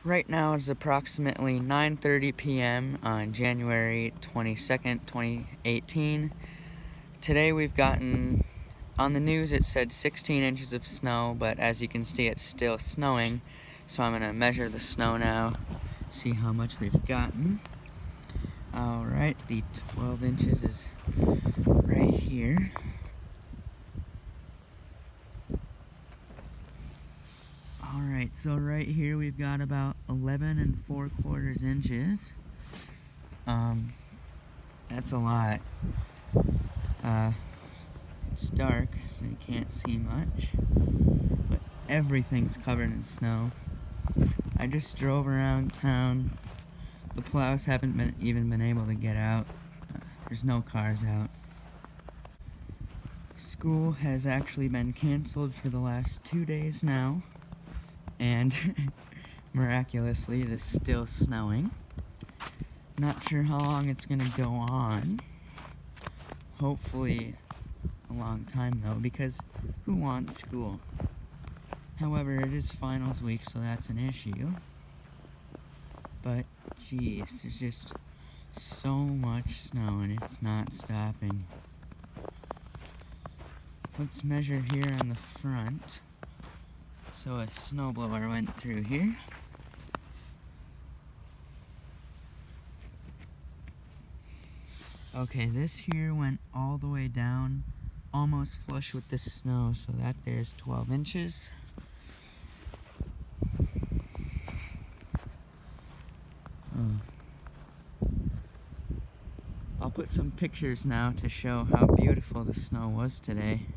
Right now it's approximately 9:30 p.m. on January 22nd, 2018. Today we've gotten, on the news it said 16 inches of snow, but as you can see it's still snowing. So I'm going to measure the snow now, see how much we've gotten. Alright, the 12 inches is right here. Alright, so right here we've got about 11 3/4 inches. That's a lot. It's dark, so you can't see much, but everything's covered in snow. I just drove around town. The plows haven't even been able to get out. There's no cars out. School has actually been canceled for the last 2 days now, and miraculously it is still snowing. Not sure how long it's gonna go on. Hopefully a long time though, because who wants school? However, it is finals week, so that's an issue. But geez, there's just so much snow and it's not stopping. Let's measure here on the front. So a snowblower went through here. Okay, this here went all the way down, almost flush with the snow, so that there's 12 inches. I'll put some pictures now to show how beautiful the snow was today.